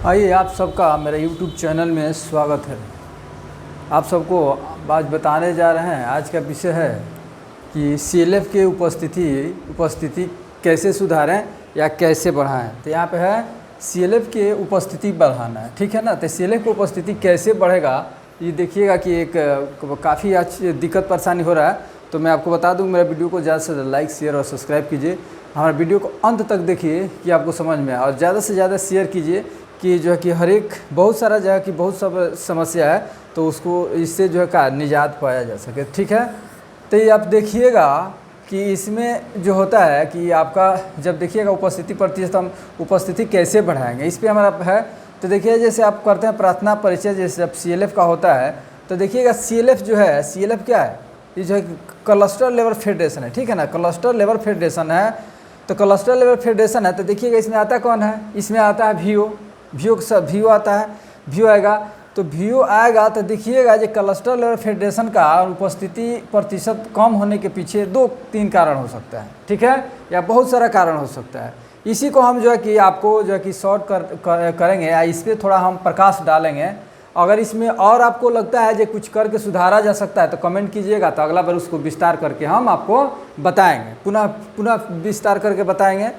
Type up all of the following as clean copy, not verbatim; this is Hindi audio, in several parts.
आइए आप सबका मेरे YouTube चैनल में स्वागत है। आप सबको आज बताने जा रहे हैं, आज का विषय है कि CLF के उपस्थिति कैसे सुधारें या कैसे बढ़ाएं। तो यहाँ पे है CLF के उपस्थिति बढ़ाना है, ठीक है ना। तो CLF की उपस्थिति कैसे बढ़ेगा ये देखिएगा कि एक काफ़ी अच्छी दिक्कत परेशानी हो रहा है। तो मैं आपको बता दूं, मेरा वीडियो को ज़्यादा से ज़्यादा लाइक शेयर और सब्सक्राइब कीजिए। हमारे वीडियो को अंत तक देखिए कि आपको समझ में आए, और ज़्यादा से ज़्यादा शेयर कीजिए कि जो है कि हर एक बहुत सारा जो है कि बहुत सब समस्या है तो उसको इससे जो है का निजात पाया जा सके, ठीक है। तो ये आप देखिएगा कि इसमें जो होता है कि आपका जब देखिएगा उपस्थिति प्रतिशत, हम उपस्थिति कैसे बढ़ाएंगे इस पर हमारा है। तो देखिए जैसे आप करते हैं प्रार्थना परिचय, जैसे जब CLF का होता है तो देखिएगा CLF जो है, CLF क्या है, ये जो है क्लस्टर लेवल फेडरेशन है, ठीक है ना। क्लस्टर लेवल फेडरेशन है, तो क्लस्टर लेवल फेडरेशन है तो देखिएगा इसमें आता कौन है, इसमें आता है VO आता है, VO आएगा। तो VO आएगा तो देखिएगा जो क्लस्टर लेवल फेडरेशन का उपस्थिति प्रतिशत कम होने के पीछे 2-3 कारण हो सकता है, ठीक है, या बहुत सारा कारण हो सकता है। इसी को हम जो है कि आपको जो है कि शॉर्ट करेंगे या इस पर थोड़ा हम प्रकाश डालेंगे। अगर इसमें और आपको लगता है जो कुछ करके सुधारा जा सकता है तो कमेंट कीजिएगा, तो अगला बार उसको विस्तार करके हम आपको बताएंगे, पुनः विस्तार करके बताएंगे,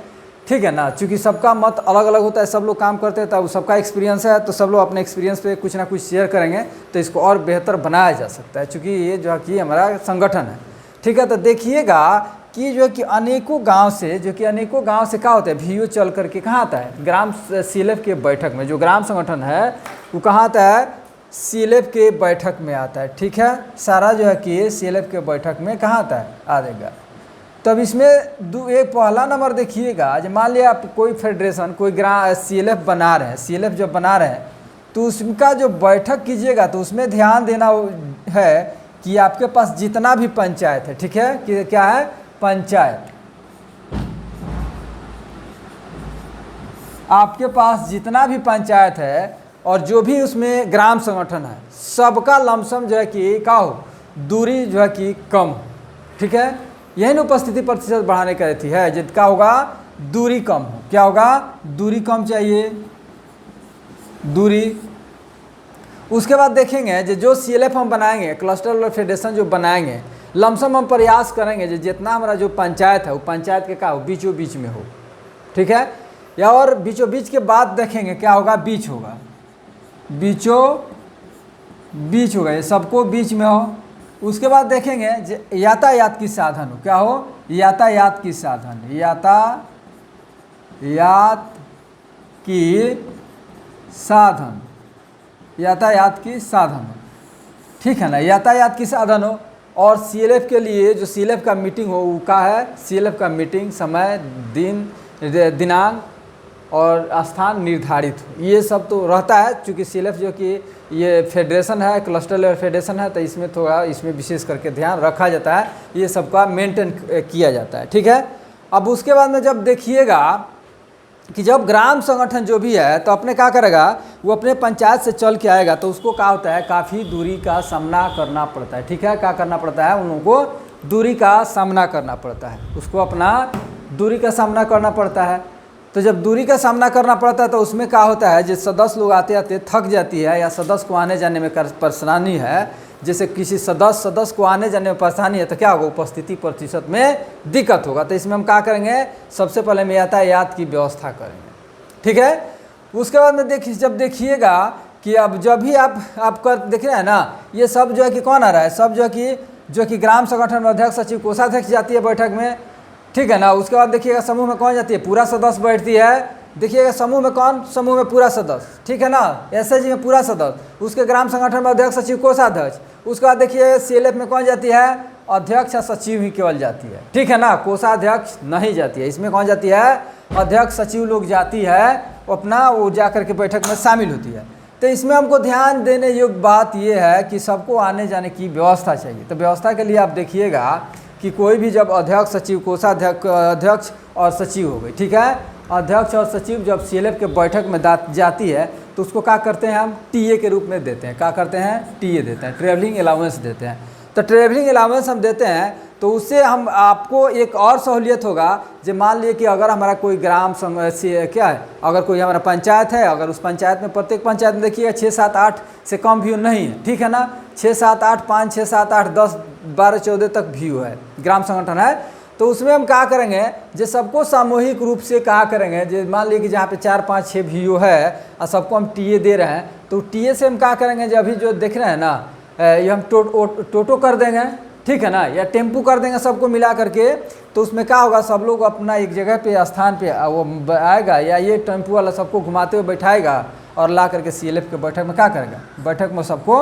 ठीक है ना। चूँकि सबका मत अलग अलग होता है, सब लोग काम करते हैं, तब सबका एक्सपीरियंस है, तो सब लोग अपने एक्सपीरियंस पे कुछ ना कुछ शेयर करेंगे तो इसको और बेहतर बनाया जा सकता है, चूँकि ये जो है कि हमारा संगठन है, ठीक है। तो देखिएगा कि जो है कि अनेकों गांव से क्या होता है, VO चल करके कहाँ आता है, ग्राम CLF के बैठक में। जो ग्राम संगठन है वो कहाँ आता है, CLF के बैठक में आता है, ठीक है। सारा जो है कि CLF के बैठक में कहाँ आता है, आ जाएगा। तब इसमें एक पहला नंबर देखिएगा, जब मान लिया आप कोई फेडरेशन, कोई CLF बना रहे हैं, CLF जब बना रहे हैं तो उसका जो बैठक कीजिएगा तो उसमें ध्यान देना है कि आपके पास जितना भी पंचायत है, ठीक है, कि क्या है, पंचायत, आपके पास जितना भी पंचायत है और जो भी उसमें ग्राम संगठन है, सबका लमसम जो है कि क्या हो, दूरी जो है कि कम हो, ठीक है। यही उपस्थिति प्रतिशत बढ़ाने का रहती है, जितना होगा दूरी कम हो, क्या होगा, दूरी कम चाहिए, दूरी। उसके बाद देखेंगे जो CLF हम बनाएंगे, क्लस्टर लेवल फेडरेशन जो बनाएंगे, लमसम हम प्रयास करेंगे जितना हमारा जो पंचायत है वो पंचायत के क्या हो, बीचों बीच में हो, ठीक है। या और बीचों बीच के बाद देखेंगे क्या होगा, बीच होगा, बीचों बीच होगा, ये सबको बीच में हो। उसके बाद देखेंगे यातायात की साधन हो, क्या हो, यातायात की साधन, यातायात की साधन हो, ठीक है ना, यातायात की साधन हो। और CLF के लिए जो CLF का मीटिंग हो वो क्या है, CLF का मीटिंग समय, दिनांक और स्थान निर्धारित हो, ये सब तो रहता है। चूँकि CLF जो कि ये फेडरेशन है, क्लस्टर लेवल फेडरेशन है, तो इसमें थोड़ा इसमें विशेष करके ध्यान रखा जाता है, ये सबका मेंटेन किया जाता है, ठीक है। अब उसके बाद में जब देखिएगा कि जब ग्राम संगठन जो भी है तो अपने क्या करेगा, वो अपने पंचायत से चल के आएगा तो उसको क्या होता है, काफ़ी दूरी का सामना करना पड़ता है, ठीक है। क्या करना पड़ता है, उन लोगों को दूरी का सामना करना पड़ता है, उसको अपना दूरी का सामना करना पड़ता है। तो जब दूरी का सामना करना पड़ता है तो उसमें क्या होता है, जो सदस्य लोग आते आते थक जाती है या सदस्य को आने जाने में परेशानी है, जैसे किसी सदस्य को आने जाने में परेशानी है तो क्या होगा, उपस्थिति प्रतिशत में दिक्कत होगा। तो इसमें हम क्या करेंगे, सबसे पहले हम यातायात की व्यवस्था करेंगे, ठीक है। उसके बाद में जब देखिएगा कि अब जब भी आप कर देख रहे हैं ना, ये सब जो है कि कौन आ रहा है, सब जो कि ग्राम संगठन में अध्यक्ष सचिव कोषाध्यक्ष जाती है बैठक में, ठीक है ना। उसके बाद देखिएगा समूह में कौन जाती है, पूरा सदस्य बैठती है। देखिएगा समूह में कौन, समूह में पूरा सदस्य, ठीक है ना, SHG में पूरा सदस्य, उसके ग्राम संगठन में अध्यक्ष सचिव कोषाध्यक्ष। उसके बाद देखिए CLF में कौन जाती है, अध्यक्ष या सचिव ही केवल जाती है, ठीक है ना, कोषाध्यक्ष नहीं जाती है। इसमें कौन जाती है, अध्यक्ष सचिव लोग जाती है, अपना वो जा करके बैठक में शामिल होती है। तो इसमें हमको ध्यान देने योग्य बात यह है कि सबको आने जाने की व्यवस्था चाहिए। तो व्यवस्था के लिए आप देखिएगा कि कोई भी जब अध्यक्ष सचिव कोषाध्यक्ष अध्यक्ष और सचिव हो गई, ठीक है, अध्यक्ष और सचिव जब CLF के बैठक में जाती है तो उसको क्या करते हैं, हम TA के रूप में देते हैं, क्या करते हैं, TA देते हैं, ट्रैवलिंग अलाउंस देते हैं। तो ट्रैवलिंग अलाउंस हम देते हैं तो उससे हम आपको एक और सहूलियत होगा। जो मान लिए कि अगर हमारा कोई ग्राम संघ से क्या है, अगर कोई हमारा पंचायत है, अगर उस पंचायत में प्रत्येक पंचायत में देखिएगा 6, 7, 8 से कम व्यू नहीं है, ठीक है ना। 6, 7, 8, 5, 6, 7, 8, 10, 12, 14 तक व्यू है, ग्राम संगठन है। तो उसमें हम क्या करेंगे, जो सबको सामूहिक रूप से कहा करेंगे, जो मान लीजिए कि जहाँ पे 4, 5, 6 व्यू है और सबको हम टीए दे रहे हैं, तो टीए से हम क्या करेंगे, जो अभी जो देख रहे हैं ना, ये हम टोटो कर देंगे, ठीक है ना, या टेम्पू कर देंगे सबको मिला करके। तो उसमें क्या होगा, सब लोग अपना एक जगह पे स्थान पे वो आएगा, या ये टेम्पू वाला सबको घुमाते हुए बैठाएगा और ला करके सीएलएफ के बैठक में क्या करेगा, बैठक में सबको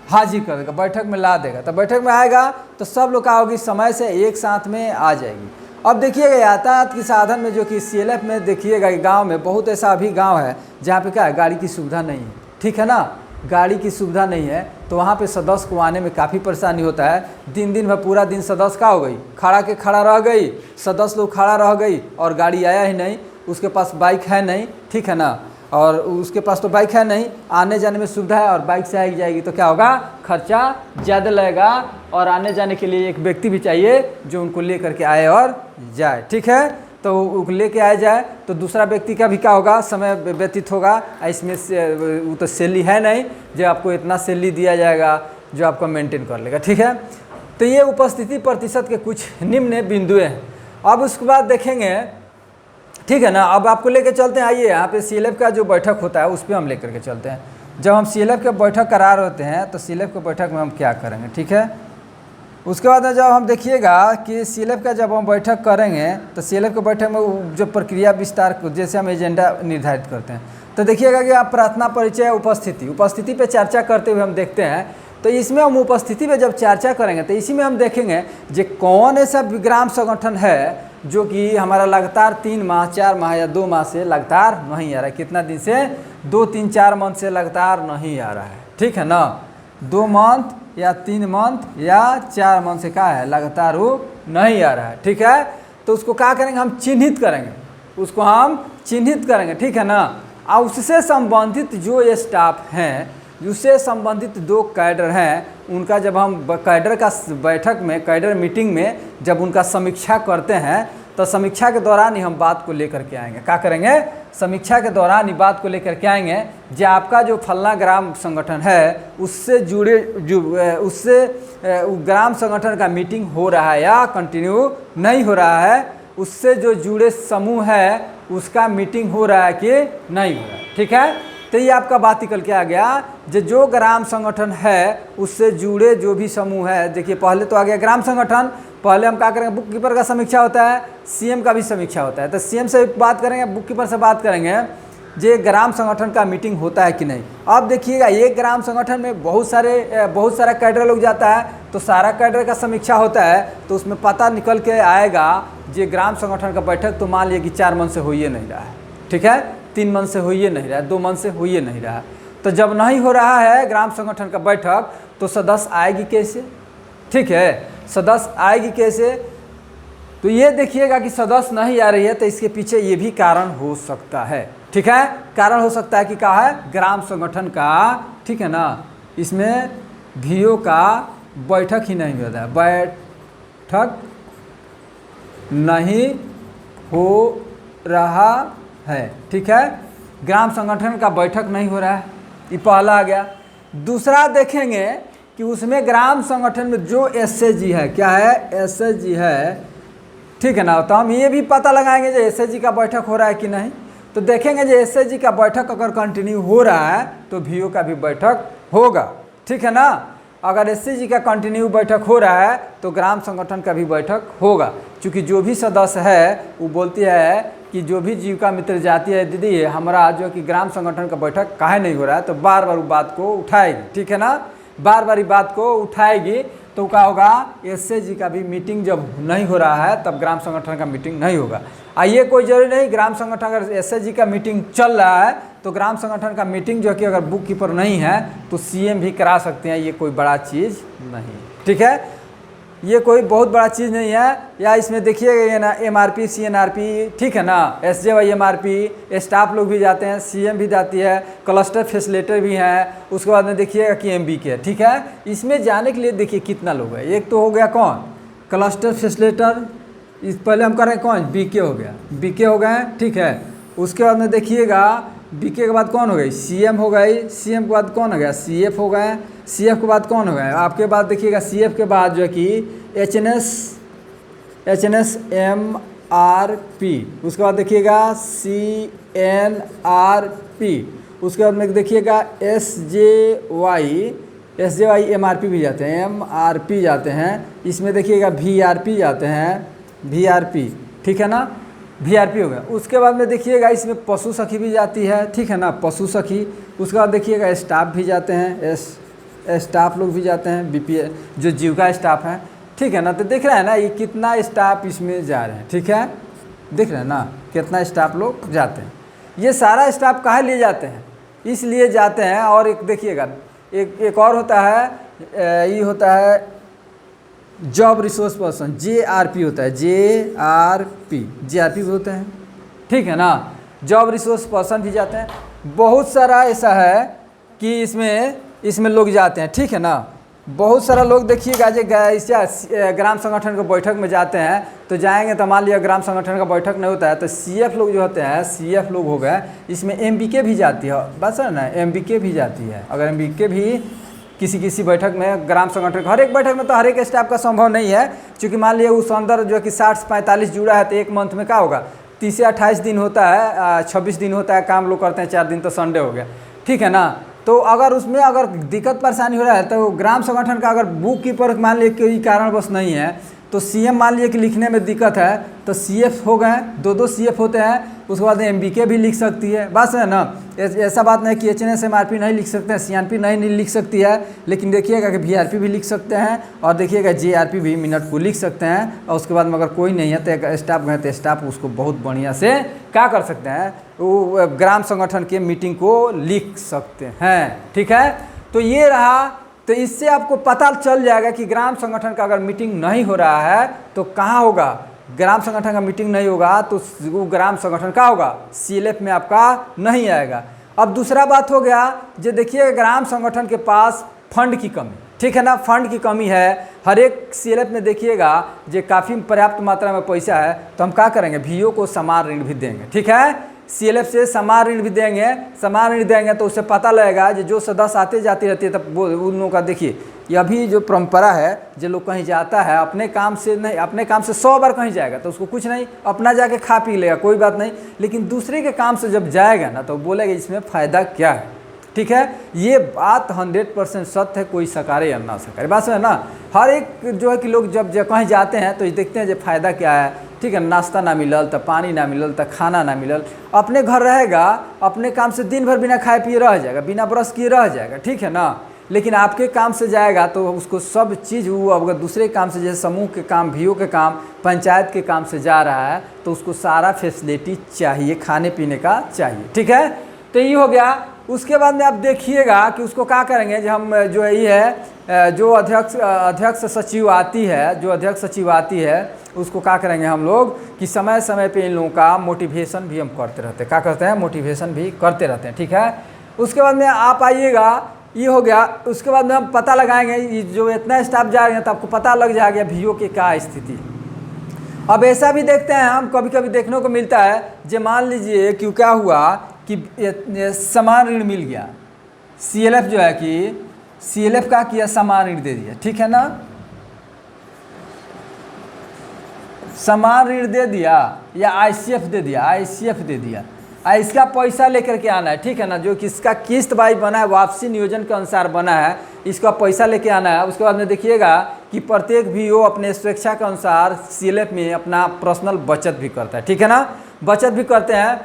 हाजिर कर देगा, बैठक में ला देगा। तो बैठक में आएगा तो सब लोग क्या होगी, समय से एक साथ में आ जाएगी। अब देखिएगा यातायात की साधन में जो कि सीएलएफ में देखिएगा गांव में बहुत ऐसा अभी गांव है जहाँ पे क्या है, गाड़ी की सुविधा नहीं है, ठीक है ना, गाड़ी की सुविधा नहीं है। तो वहाँ पे सदस्य को आने में काफ़ी परेशानी होता है। दिन भर पूरा दिन सदस्य का हो गई, खड़ा रह गई, सदस्य लोग खड़ा रह गई और गाड़ी आया ही नहीं, उसके पास बाइक है नहीं, ठीक है ना, और उसके पास तो बाइक है नहीं, आने जाने में सुविधा है और बाइक से आई जाएगी तो क्या होगा, खर्चा ज़्यादा लगेगा और आने जाने के लिए एक व्यक्ति भी चाहिए जो उनको ले करके आए और जाए, ठीक है। तो लेके आया जाए तो दूसरा व्यक्ति का भी क्या होगा, समय व्यतीत होगा। इसमें से वो तो सैलरी है नहीं जो आपको इतना सैलरी दिया जाएगा जो आपको मेंटेन कर लेगा, ठीक है। तो ये उपस्थिति प्रतिशत के कुछ निम्न बिंदु हैं। अब उसके बाद देखेंगे, ठीक है ना। अब आपको लेके चलते हैं, आइए यहाँ पे सीएलएफ का जो बैठक होता है उस पर हम लेकर के चलते हैं। जब हम सीएलएफ के बैठक करा रहे होते हैं तो सीएलएफ के बैठक में हम क्या करेंगे, ठीक है। उसके बाद जब हम देखिएगा कि सीएलएफ का जब हम बैठक करेंगे तो सीएलएफ के बैठक में जो प्रक्रिया विस्तार जैसे हम एजेंडा निर्धारित करते हैं, तो देखिएगा कि आप प्रार्थना, परिचय, उपस्थिति पे चर्चा करते हुए हम देखते हैं। तो इसमें हम उपस्थिति पे जब चर्चा करेंगे तो इसी में हम देखेंगे जो कौन ऐसा ग्राम संगठन है जो कि हमारा लगातार 3 माह, 4 माह या 2 माह से लगातार नहीं आ रहा है। कितना दिन से, 2, 3, 4 मंथ से लगातार नहीं आ रहा है, ठीक है ना। 2 मंथ या 3 मंथ या 4 मंथ से क्या है, लगातार वो नहीं आ रहा है, ठीक है। तो उसको क्या करेंगे, हम चिन्हित करेंगे, उसको हम चिन्हित करेंगे, ठीक है ना। और उससे संबंधित जो ये स्टाफ हैं, उससे संबंधित 2 कैडर हैं, उनका जब हम कैडर का बैठक में, कैडर मीटिंग में जब उनका समीक्षा करते हैं तो समीक्षा के दौरान ही हम बात को लेकर के आएंगे। क्या करेंगे, समीक्षा के दौरान ही बात को लेकर के आएंगे जो आपका जो फलना ग्राम संगठन है उससे जुड़े उससे ग्राम संगठन का मीटिंग हो रहा है या कंटिन्यू नहीं हो रहा है, उससे जो जुड़े समूह है उसका मीटिंग हो रहा है कि नहीं हो रहा है, ठीक है। तो ये आपका बात निकल के आ गया। जो ग्राम संगठन है उससे जुड़े जो भी समूह है, देखिए पहले तो आ गया ग्राम संगठन, पहले हम क्या करेंगे, बुक कीपर का समीक्षा होता है, सीएम का भी समीक्षा होता है। तो सीएम से बात करेंगे, बुक कीपर से बात करेंगे जे ग्राम संगठन का मीटिंग होता है कि नहीं। अब देखिएगा एक ग्राम संगठन में बहुत सारा कैडर लोग जाता है, तो सारा कैडर का समीक्षा होता है, तो उसमें पता निकल के आएगा जे ग्राम संगठन का बैठक तो मान लिया कि 4 मंथ से हो ही नहीं रहा है, ठीक है, 3 मंथ से हो ही नहीं रहा है, 2 मंथ से हो ही नहीं रहा है। तो जब नहीं हो रहा है ग्राम संगठन का बैठक तो सदस्य आएगी कैसे, ठीक है, सदस्य आएगी कैसे। तो ये देखिएगा कि सदस्य नहीं आ रही है तो इसके पीछे ये भी कारण हो सकता है, ठीक है। कारण हो सकता है कि क्या है, ग्राम संगठन का, ठीक है ना, इसमें वीओ का बैठक ही नहीं होता है, बैठक नहीं हो रहा है, ठीक है। ग्राम संगठन का बैठक नहीं हो रहा है, ये पहला आ गया। दूसरा देखेंगे कि उसमें ग्राम संगठन में जो एसएचजी है, क्या है, एसएचजी है, ठीक है ना। तो हम ये भी पता लगाएंगे जो एसएचजी का बैठक हो रहा है कि नहीं। तो देखेंगे जो एसएचजी का बैठक अगर कंटिन्यू हो रहा है तो वीओ का भी बैठक होगा, ठीक है ना। अगर एसएचजी का कंटिन्यू बैठक हो रहा है तो ग्राम संगठन का भी बैठक होगा, क्योंकि जो भी सदस्य है वो बोलती है कि जो भी जीविका मित्र जाती है, दीदी हमारा जो कि ग्राम संगठन का बैठक काहे नहीं हो रहा है, तो बार बार वो बात को उठाएगी, ठीक है ना, बार बार बात को उठाएगी। तो क्या होगा, एसएचजी का भी मीटिंग जब नहीं हो रहा है तब ग्राम संगठन का मीटिंग नहीं होगा। आइए कोई जरूरी नहीं, ग्राम संगठन अगर एसएचजी का मीटिंग चल रहा है तो ग्राम संगठन का मीटिंग जो कि अगर बुक कीपर नहीं है तो सीएम भी करा सकते हैं, ये कोई बड़ा चीज़ नहीं, ठीक है, ये कोई बहुत बड़ा चीज़ नहीं है। या इसमें देखिएगा ये ना एमआरपी, सीएनआरपी, ठीक है ना, एसजेवाई एमआरपी, स्टाफ लोग भी जाते हैं, सीएम भी जाती है, क्लस्टर फैसिलिटेटर भी हैं, उसके बाद में देखिएगा कि एमबी के, ठीक है। इसमें जाने के लिए देखिए कितना लोग है, एक तो हो गया कौन, क्लस्टर फैसिलिटेटर, इस पहले हम कर रहे हैं कौन, बीके हो गया, बीके हो गए, ठीक है। उसके बाद में देखिएगा बीके के बाद कौन हो गई, सीएम हो गई, सीएम के बाद कौन हो गया, सीएफ हो गए, सीएफ के बाद कौन हो गए, आपके बाद देखिएगा सीएफ के बाद जो है कि एचएनएस एमआरपी, उसके बाद देखिएगा सीएनआरपी, उसके बाद में देखिएगा एसजेवाई एमआरपी भी जाते हैं, एमआरपी जाते हैं, इसमें देखिएगा वीआरपी जाते हैं, वीआरपी, ठीक है ना, वीआरपी हो गया। उसके बाद में देखिएगा इसमें पशु सखी भी जाती है, ठीक है ना, पशु सखी। उसके बाद देखिएगा स्टाफ भी जाते हैं, स्टाफ लोग भी जाते हैं, बीपीए जो जीविका स्टाफ है, ठीक है ना। तो देख रहे हैं ना ये कितना स्टाफ इसमें जा रहे हैं, ठीक है, देख रहे हैं ना कितना स्टाफ लोग जाते हैं। ये सारा स्टाफ काहे लिए जाते हैं, इसलिए जाते हैं। और एक देखिएगा एक और होता है, ये होता है जॉब रिसोर्स पर्सन, जेआरपी होता है, जेआरपी भी होते हैं, ठीक है ना। जॉब रिसोर्स पर्सन भी जाते हैं, बहुत सारा ऐसा है कि इसमें लोग जाते हैं, ठीक है ना। बहुत सारा लोग देखिएगा जो ग्राम संगठन के बैठक में जाते हैं, तो जाएंगे तो मान लिया ग्राम संगठन का बैठक नहीं होता है तो सीएफ लोग जो होते हैं, सीएफ लोग हो गए, इसमें एमबीके भी जाती है, बस है ना, एमबीके भी जाती है। अगर एमबीके भी किसी बैठक में, ग्राम संगठन हर एक बैठक में तो हर एक स्टाफ का संभव नहीं है, क्योंकि मान लिया उस अंदर जो कि 60 से 45 जुड़ा है, तो एक मंथ में क्या होगा, 30 से 28 दिन होता है, 26 दिन होता है, काम लोग करते हैं, 4 दिन तो संडे हो गया, ठीक है ना। तो अगर उसमें अगर दिक्कत परेशानी हो रहा है तो ग्राम संगठन का अगर बुक कीपर मान लिया कोई कारणवश नहीं है, तो सीएम मान लिया कि लिखने में दिक्कत है, तो सीएफ हो गए, दो सीएफ होते हैं। उसके बाद एमबीके भी लिख सकती है, बस है ना। ऐसा बात नहीं कि एचएनएस एमआरपी नहीं लिख सकते हैं, सीएनपी नहीं लिख सकती है, लेकिन देखिएगा कि वीआरपी भी लिख सकते हैं, और देखिएगा जेआरपी भी मिनट को लिख सकते हैं। और उसके बाद में अगर कोई नहीं है तो स्टाफ गए तो स्टाफ उसको बहुत बढ़िया से क्या कर सकते हैं, वो ग्राम संगठन के मीटिंग को लिख सकते हैं, ठीक है। तो ये रहा, तो इससे आपको पता चल जाएगा कि ग्राम संगठन का अगर मीटिंग नहीं हो रहा है तो कहाँ होगा, ग्राम संगठन का मीटिंग नहीं होगा तो वो ग्राम संगठन का होगा, सीएलएफ में आपका नहीं आएगा। अब दूसरा बात हो गया, जो देखिए ग्राम संगठन के पास फंड की कमी, ठीक है ना, फंड की कमी है। हर एक सीएलएफ में देखिएगा जो काफ़ी पर्याप्त मात्रा में पैसा है, तो हम क्या करेंगे, वीओ को समान ऋण भी देंगे, ठीक है, सीएलएफ से समान ऋण भी देंगे, समान ऋण देंगे तो उससे पता लगेगा जो सदस्य आते जाती रहती है, तब वो उन लोगों का देखिए, ये अभी जो परंपरा है, जो लोग कहीं जाता है अपने काम से नहीं, अपने काम से 100 बार कहीं जाएगा तो उसको कुछ नहीं, अपना जाके खा पी लेगा, कोई बात नहीं, लेकिन दूसरे के काम से जब जाएगा ना तो बोलेगा इसमें फ़ायदा क्या है, ठीक है। ये बात 100% सत्य है, कोई सकारे या ना सकारे, बात है ना। हर एक जो है कि लोग जब कहीं जाते हैं तो देखते हैं जो फ़ायदा क्या है, ठीक है, नाश्ता ना मिलल तो पानी ना मिलल तो खाना ना मिलल, अपने घर रहेगा, अपने काम से दिन भर बिना खाए पिए रह जाएगा, बिना ब्रश किए रह जाएगा, ठीक है ना। लेकिन आपके काम से जाएगा तो उसको सब चीज़, वो अगर दूसरे काम से, जैसे समूह के काम, वीओ के काम, पंचायत के काम से जा रहा है तो उसको सारा फैसिलिटी चाहिए, खाने पीने का चाहिए, ठीक है। तो ये हो गया। उसके बाद में आप देखिएगा कि उसको क्या करेंगे, जो हम जो है ये है, जो अध्यक्ष सचिव आती है, जो अध्यक्ष सचिव आती है उसको क्या करेंगे हम लोग कि समय समय पे इन लोगों का मोटिवेशन भी हम करते रहते हैं, क्या करते हैं, मोटिवेशन भी करते रहते हैं, ठीक है। उसके बाद में आप आइएगा, ये हो गया। उसके बाद में हम पता लगाएंगे जो इतना स्टाफ जा रहे हैं तो आपको पता लग जाएगा वीओ की क्या स्थिति। अब ऐसा भी देखते हैं हम, कभी कभी देखने को मिलता है, जो मान लीजिए कि क्या हुआ कि समान ऋण मिल गया, सीएलएफ जो है कि सीएलएफ का किया, समान ऋण दे दिया, ठीक है ना, समान ऋण दे दिया या आईसीएफ दे दिया, आईसीएफ दे दिया, इसका पैसा लेकर के आना है, ठीक है ना, जो किसका किस्त वाइज बना है, वापसी नियोजन के अनुसार बना है, इसका पैसा लेके आना है। उसके बाद में देखिएगा कि प्रत्येक वीओ अपने स्वेच्छा के अनुसार सीएलएफ में अपना पर्सनल बचत भी करता है, ठीक है ना, बचत भी करते हैं।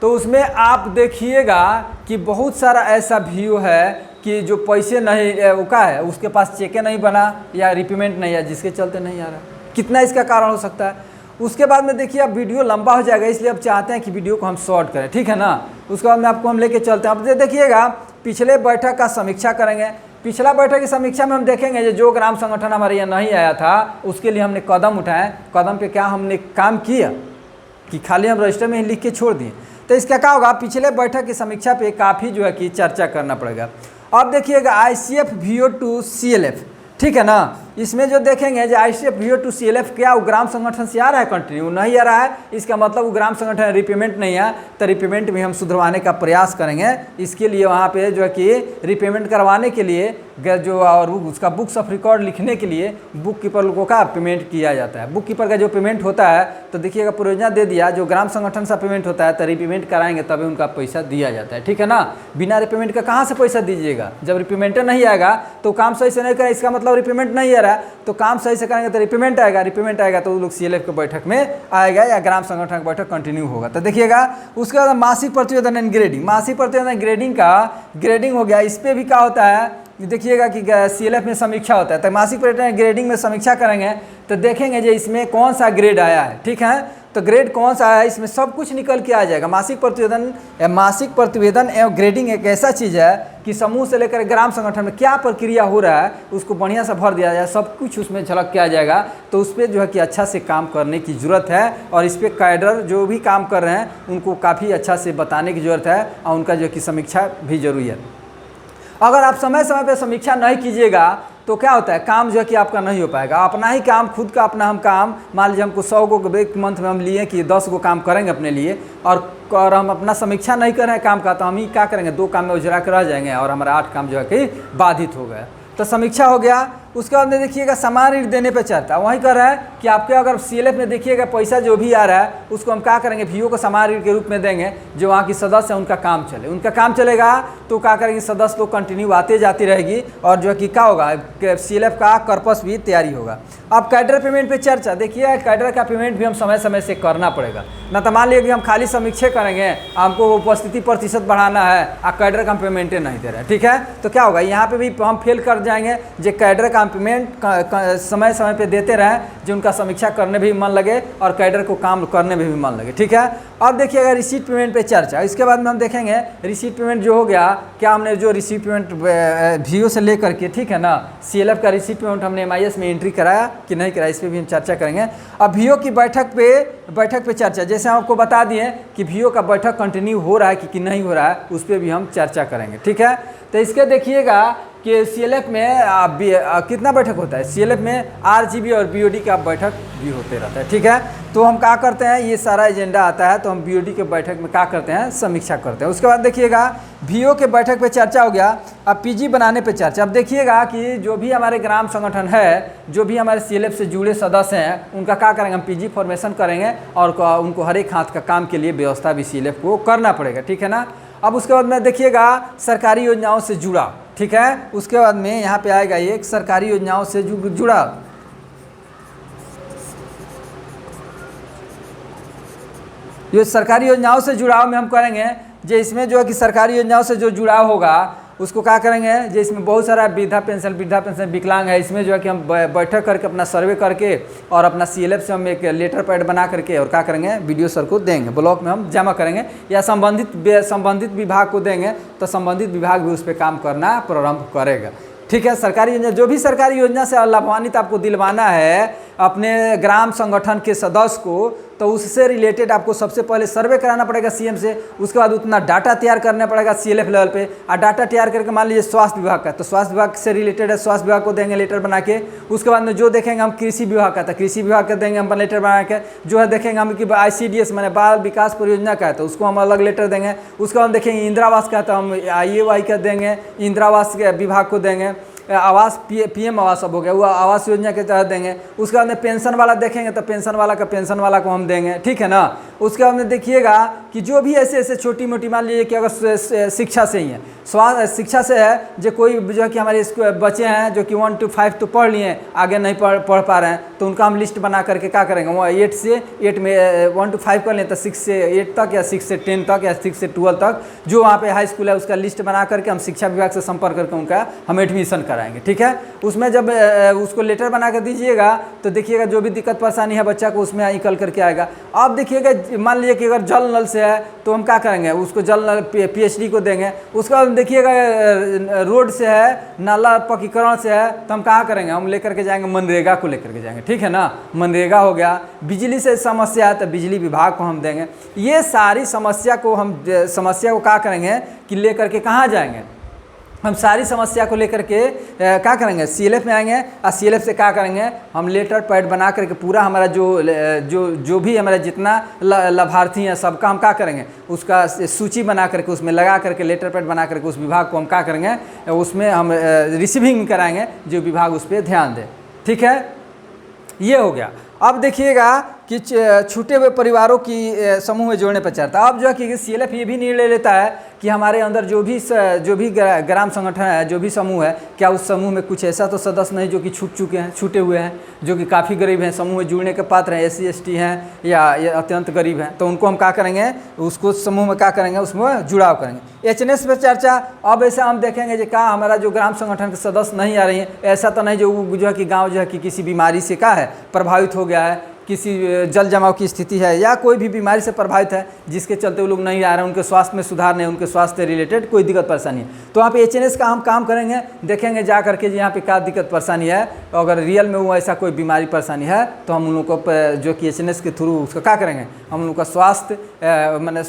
तो उसमें आप देखिएगा कि बहुत सारा ऐसा वीओ है कि जो पैसे नहीं, वो क्या है, उसके पास चेके नहीं बना या रिपेमेंट नहीं है, जिसके चलते नहीं आ रहा। कितना इसका कारण हो सकता है। उसके बाद में देखिए अब वीडियो लंबा हो जाएगा, इसलिए अब चाहते हैं कि वीडियो को हम शॉर्ट करें, ठीक है ना। उसके बाद में आपको हम लेके चलते हैं। अब देखिएगा पिछले बैठक का समीक्षा करेंगे। पिछला बैठक की समीक्षा में हम देखेंगे जो ग्राम संगठन हमारे यहाँ नहीं आया था उसके लिए हमने कदम उठाए, कदम पे क्या हमने काम किया कि खाली हम रजिस्टर में लिख के छोड़ दिए। तो इसका क्या होगा, पिछले बैठक की समीक्षा पे काफ़ी जो है कि चर्चा करना पड़ेगा। अब देखिएगा आईसीएफ वीओ टू सीएलएफ, ठीक है ना, इसमें जो देखेंगे जो ICF VO टू CLF क्या वो ग्राम संगठन से आ रहा है कंटिन्यू, नहीं आ रहा है, इसका मतलब वो ग्राम संगठन रिपेमेंट नहीं है, तो रिपेमेंट भी हम सुधरवाने का प्रयास करेंगे। इसके लिए वहाँ पे जो है कि रिपेमेंट करवाने के लिए जो और उसका बुक्स ऑफ रिकॉर्ड लिखने के लिए बुक कीपर लोगों का पेमेंट किया जाता है। बुक कीपर का जो पेमेंट होता है तो देखिएगा परियोजना दे दिया, जो ग्राम संगठन से पेमेंट होता है तो रिपेमेंट कराएंगे तभी उनका पैसा दिया जाता है, ठीक है ना। बिना रिपेमेंट का कहाँ से पैसा दीजिएगा, जब रिपेमेंट नहीं आएगा तो काम सही से नहीं करें, इसका मतलब रिपेमेंट नहीं आ रहा है, तो काम सही से करेंगे तो रिपेमेंट आएगा, रिपेमेंट आएगा तो वो लोग CLF के बैठक में आएगा या ग्राम संगठन की बैठक कंटिन्यू होगा। तो देखिएगा उसके बाद मासिक प्रतिवेदन एंड ग्रेडिंग, मासिक प्रतिवेदन ग्रेडिंग का ग्रेडिंग हो गया। इस पर भी क्या होता है देखिएगा कि CLF में समीक्षा होता है, तो मासिक प्रतिवेदन ग्रेडिंग में समीक्षा करेंगे तो देखेंगे जो इसमें कौन सा ग्रेड आया है, ठीक है, तो ग्रेड कौन सा आया है इसमें सब कुछ निकल के आ जाएगा। मासिक प्रतिवेदन एवं ग्रेडिंग एक ऐसा चीज़ है कि समूह से लेकर ग्राम संगठन में क्या प्रक्रिया हो रहा है उसको बढ़िया से भर दिया जाए, सब कुछ उसमें झलक के आ जाएगा। तो उस पर जो है कि अच्छा से काम करने की ज़रूरत है और इस पर कैडर जो भी काम कर रहे हैं उनको काफ़ी अच्छा से बताने की ज़रूरत है और उनका जो कि समीक्षा भी जरूरी है। अगर आप समय समय पर समीक्षा नहीं कीजिएगा तो क्या होता है, काम जो है कि आपका नहीं हो पाएगा। अपना ही काम खुद का अपना हम काम, मान लीजिए हमको 100 गो एक मंथ में हम लिए कि 10 गो काम करेंगे अपने लिए और हम अपना समीक्षा नहीं कर रहे हैं काम का, तो हम ही क्या करेंगे 2 काम में उजरा कर रह जाएंगे और हमारा 8 काम जो है कि बाधित हो गया। तो समीक्षा हो गया। उसके बाद में देखिएगा समान ऋण देने पे चर्चा, वहीं कर रहा है कि आपके अगर CLF में देखिएगा पैसा जो भी आ रहा है उसको हम क्या करेंगे VO को समान ऋण के रूप में देंगे, जो वहाँ की सदस्य है उनका काम चले, उनका काम चलेगा तो क्या करेंगे सदस्य लोग कंटिन्यू आते जाती रहेगी और जो है कि क्या होगा CLF का कर्पस भी तैयारी होगा। अब कैडर पेमेंट पे चर्चा, देखिए कैडर का पेमेंट भी हम समय समय से करना पड़ेगा, ना तो मान लीजिए कि हम खाली समीक्षा करेंगे, हमको उपस्थिति प्रतिशत बढ़ाना है और कैडर का पेमेंट नहीं दे रहे हैं, ठीक है, तो क्या होगा यहाँ पे भी हम फेल कर जाएंगे। जो कैडर का पेमेंट समय समय पे देते रहें, जो उनका समीक्षा करने भी मन लगे और कैडर को काम करने में भी मन लगे, ठीक है। अब देखिएगा रिसीट पेमेंट पे चर्चा, इसके बाद में हम देखेंगे रिसीट पेमेंट जो हो गया, क्या हमने जो रिसीट पेमेंट VO से लेकर के, ठीक है ना, CLF का रिसीट पेमेंट हमने MIS में एंट्री कराया कि नहीं कराया, इस पर भी हम चर्चा करेंगे। अब VO की बैठक पे चर्चा, जैसे हम आपको बता दिए कि VO का बैठक कंटिन्यू हो रहा है कि नहीं हो रहा है, उस पर भी हम चर्चा करेंगे, ठीक है। तो इसके देखिएगा कि CLF में कितना बैठक होता है, CLF में RGB और BOD का बैठक भी होते रहता है, ठीक है। तो हम क्या करते हैं, ये सारा एजेंडा आता है तो हम BOD के बैठक में क्या करते हैं, समीक्षा करते हैं। उसके बाद देखिएगा VO के बैठक पे चर्चा हो गया। अब PG बनाने पे चर्चा। अब देखिएगा कि जो भी हमारे ग्राम संगठन है, जो भी हमारे CLF से जुड़े सदस्य हैं, उनका क्या करेंगे, हम PG फॉर्मेशन करेंगे और उनको हर एक हाथ का काम के लिए व्यवस्था भी CLF को करना पड़ेगा, ठीक है ना। अब उसके बाद में देखिएगा सरकारी योजनाओं से जुड़ा, ठीक है। उसके बाद में यहाँ पे आएगा एक सरकारी योजनाओं से जुड़ा, ये सरकारी योजनाओं से जुड़ाव में हम करेंगे। जो इसमें जो है कि सरकारी योजनाओं से जो जुड़ाव होगा उसको क्या करेंगे, जो इसमें बहुत सारा वृद्धा पेंशन विकलांग है, इसमें जो है कि हम बैठक करके अपना सर्वे करके और अपना CLF से हम एक लेटर पैड बना करके और क्या करेंगे BDO सर को देंगे, ब्लॉक में हम जमा करेंगे या संबंधित विभाग को देंगे, तो संबंधित विभाग भी उस पर काम करना प्रारंभ करेगा, ठीक है। सरकारी योजना, जो भी सरकारी योजना से लाभान्वित आपको दिलवाना है अपने ग्राम संगठन के सदस्य को, तो उससे रिलेटेड आपको सबसे पहले सर्वे कराना पड़ेगा CM से, उसके बाद उतना डाटा तैयार करना पड़ेगा CLF लेवल पे। और डाटा तैयार करके मान लीजिए स्वास्थ्य विभाग का, तो स्वास्थ्य विभाग से रिलेटेड है, स्वास्थ्य विभाग को देंगे लेटर बना के। उसके बाद में जो देखेंगे हम कृषि विभाग का, तो कृषि विभाग का देंगे हम लेटर बना के। जो है देखेंगे हम कि ICDS मैंने बाल विकास परियोजना का है, तो उसको हम अलग लेटर देंगे। उसके बाद देखेंगे इंदिरा आवास का, तो हम IAY का देंगे, इंदिरा आवास के विभाग को देंगे। आवास PM आवास अब हो गया, वो आवास योजना के तहत देंगे। उसके बाद में पेंशन वाला देखेंगे तो पेंशन वाला को हम देंगे, ठीक है ना। उसके बाद में देखिएगा कि जो भी ऐसे छोटी मोटी, मान लीजिए कि अगर शिक्षा से ही है, शिक्षा से है, जो कोई जो है कि हमारे बच्चे हैं जो कि 1 to 5 तो पढ़ लिए, आगे नहीं पढ़ पा रहे हैं, तो उनका हम लिस्ट बना करके क्या करेंगे, वो 8 में 1 to 5 कर लें, तो 6 से 8 तक या 6 से 10 तक या 6 से 12 तक जो वहाँ पे हाई स्कूल है उसका लिस्ट बना करके हम शिक्षा विभाग से संपर्क करके उनका हम एडमिशन कराएंगे, ठीक है। उसमें जब उसको लेटर बना कर दीजिएगा तो देखिएगा जो भी दिक्कत परेशानी है बच्चा को उसमें निकल करके आएगा। अब देखिएगा मान लीजिए कि अगर जल नल से है तो हम क्या करेंगे, उसको जल नल PhD को देंगे। उसके बाद देखिएगा रोड से है, नाला पक्कीकरण से है, तो हम कहाँ करेंगे, हम लेकर के जाएंगे मनरेगा को लेकर के जाएंगे, ठीक है ना। मनरेगा हो गया। बिजली से समस्या है तो बिजली विभाग को हम देंगे। ये सारी समस्या को क्या करेंगे कि लेकर के कहाँ जाएंगे, हम सारी समस्या को लेकर के क्या करेंगे, CLF में आएंगे और CLF से क्या करेंगे, हम लेटर पैड बना करके पूरा हमारा जो भी हमारा जितना लाभार्थी हैं सबका हम क्या करेंगे, उसका सूची बना करके उसमें लगा करके लेटर पैड बना करके उस विभाग को हम क्या करेंगे, उसमें हम रिसीविंग कराएंगे, जो विभाग उस पर ध्यान दे। ठीक है, ये हो गया। अब देखिएगा कि छूटे हुए परिवारों की समूह में जोड़ने पर चर्चा। अब जो है कि CLF ये भी निर्णय लेता है कि हमारे अंदर जो भी ग्राम संगठन है, जो भी समूह है, क्या उस समूह में कुछ ऐसा तो सदस्य नहीं जो कि छूटे हुए हैं, जो कि काफ़ी गरीब हैं, समूह में जुड़ने के पात्र हैं, SC ST हैं या अत्यंत गरीब हैं, तो उनको हम क्या करेंगे, उसको समूह में क्या करेंगे, उसमें जुड़ाव करेंगे। HNS पर चर्चा। अब ऐसा हम देखेंगे कि क्या हमारा जो ग्राम संगठन के सदस्य नहीं आ रही हैं, ऐसा तो नहीं जो है कि गाँव जो है कि किसी बीमारी से क्या है प्रभावित हो गया है, किसी जल जमाव की स्थिति है या कोई भी बीमारी से प्रभावित है जिसके चलते वो लोग नहीं आ रहे हैं, उनके स्वास्थ्य में सुधार नहीं, उनके स्वास्थ्य से रिलेटेड कोई दिक्कत परेशानी है, तो वहाँ पे HNS का हम काम करेंगे, देखेंगे जा करके यहाँ पे क्या दिक्कत परेशानी है। अगर रियल में वो ऐसा कोई बीमारी परेशानी है तो हम उन लोगों को जो कि HNS के थ्रू उसका क्या करेंगे, हम उनका स्वास्थ्य मैंने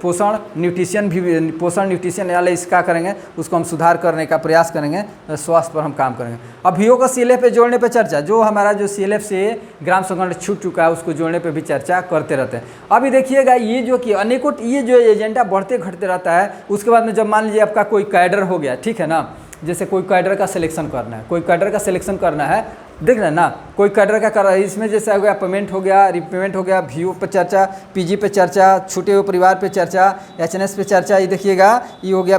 पोषण न्यूट्रिशन वाले इसका करेंगे, उसको हम सुधार करने का प्रयास करेंगे, स्वास्थ्य पर हम काम करेंगे। अब VO को CLF पे जोड़ने पर चर्चा। जो हमारा जो CLF से ग्राम संगठन छूट चुका है उसको जोड़ने पे भी चर्चा करते रहते हैं। अभी देखिएगा ये जो कि अनेकों ये जो एजेंडा बढ़ते घटते रहता है, उसके बाद में जब मान लीजिए आपका कोई कैडर हो गया, ठीक है ना, जैसे कोई कैडर का सिलेक्शन करना है, कोई कैडर का सिलेक्शन करना है, देख रहे हैं ना, कोई कैडर का कर रहा है, इसमें जैसे हो गया पेमेंट हो गया, रिपेमेंट हो गया, VO पे चर्चा, PG पे चर्चा, छूटे हुए परिवार पे चर्चा, HNS पे चर्चा, ये देखिएगा ये हो गया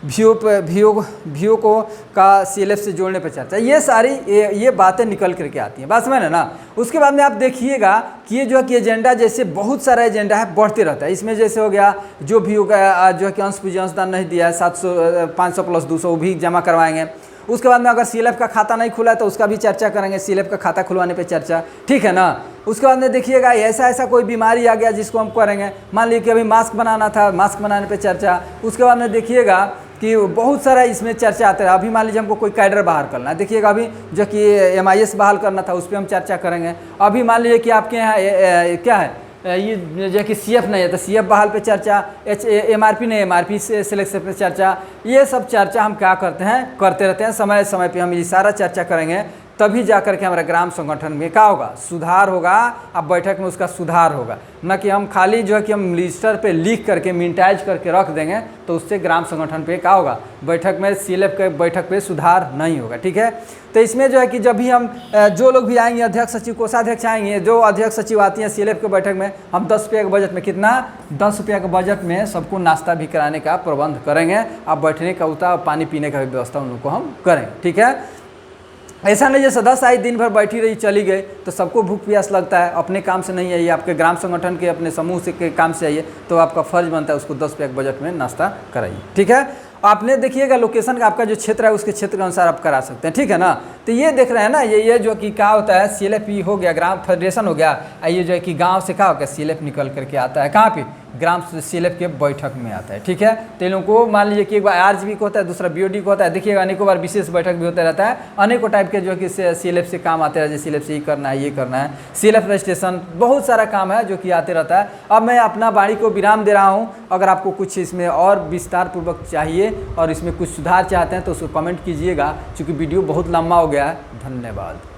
VO को का CLF से जोड़ने पर चर्चा। ये सारी ये बातें निकल करके आती हैं, बात समझ है ना। उसके बाद में आप देखिएगा कि ये जो है कि एजेंडा जैसे बहुत सारा एजेंडा है बढ़ते रहता है। इसमें जैसे हो गया जो VO का जो है कि अंश पूंजी अंशदान नहीं दिया है 500 प्लस 200 वो भी जमा करवाएंगे। उसके बाद में अगर CLF का खाता नहीं खुला है तो उसका भी चर्चा करेंगे, CLF का खाता खुलवाने पे चर्चा, ठीक है ना। उसके बाद में देखिएगा ऐसा कोई बीमारी आ गया जिसको हम करेंगे, मान लीजिए कि अभी मास्क बनाना था, मास्क बनाने पे चर्चा। उसके बाद में देखिएगा कि बहुत सारा इसमें चर्चा आता है। अभी मान लीजिए हमको कोई कैडर बाहर करना है, देखिएगा अभी जो कि MIS बहाल करना था उस पर हम चर्चा करेंगे। अभी मान लीजिए कि आपके यहाँ क्या है ये जो कि CF नहीं है तो CF बहाल पे चर्चा, MRP नहीं MRP से सिलेक्शन पे चर्चा। ये सब चर्चा हम क्या करते रहते हैं, समय समय पे हम ये सारा चर्चा करेंगे, तभी जा कर के हमारा ग्राम संगठन में क्या होगा, सुधार होगा। अब बैठक में उसका सुधार होगा, न कि हम खाली जो है कि हम रजिस्टर पे लिख करके मिनटाइज करके रख देंगे, तो उससे ग्राम संगठन पे क्या होगा, बैठक में CLF के बैठक पे सुधार नहीं होगा। ठीक है, तो इसमें जो है कि जब भी हम जो लोग भी आएंगे, अध्यक्ष सचिव कोषाध्यक्ष आएंगे, जो अध्यक्ष सचिव आती हैं CLF के बैठक में, हम 10 रुपये के बजट में कितना 10 रुपये के बजट में सबको नाश्ता भी कराने का प्रबंध करेंगे। अब बैठने का उतना पानी पीने का भी व्यवस्था उन लोग को हम करेंगे। ठीक है, ऐसा नहीं जैसे 10 आई दिन भर बैठी रही चली गई तो सबको भूख प्यास लगता है, अपने काम से नहीं आइए, आपके ग्राम संगठन के अपने समूह से के काम से आइए, तो आपका फर्ज बनता है उसको 10 रुपये के बजट में नाश्ता कराइए। ठीक है, आपने देखिएगा लोकेशन का आपका जो क्षेत्र है उसके क्षेत्र के अनुसार आप करा सकते हैं। ठीक है ना, तो ये देख रहे हैं ना, ये जो कि क्या होता है CLF हो गया, ग्राम फेडरेशन हो गया, ये जो है कि गाँव से क्या होगा CLF निकल करके आता है कहाँ पे, ग्राम CLF के बैठक में आता है। ठीक है, तो इन लोगों को मान लीजिए कि एक बार RGB को होता है, दूसरा BOD को होता है, देखिएगा अनेकों बार विशेष बैठक भी होता रहता है, अनेकों टाइप के जो कि CLF से काम आते रहते हैं, CLF से ये करना है, ये करना है, CLF रजिस्ट्रेशन, बहुत सारा काम है जो कि आते रहता है। अब मैं अपना वाणी को विराम दे रहा हूँ। अगर आपको कुछ इसमें और विस्तार पूर्वक चाहिए और इसमें कुछ सुधार चाहते हैं तो उसको कमेंट कीजिएगा, क्योंकि वीडियो बहुत लंबा हो गया है। धन्यवाद।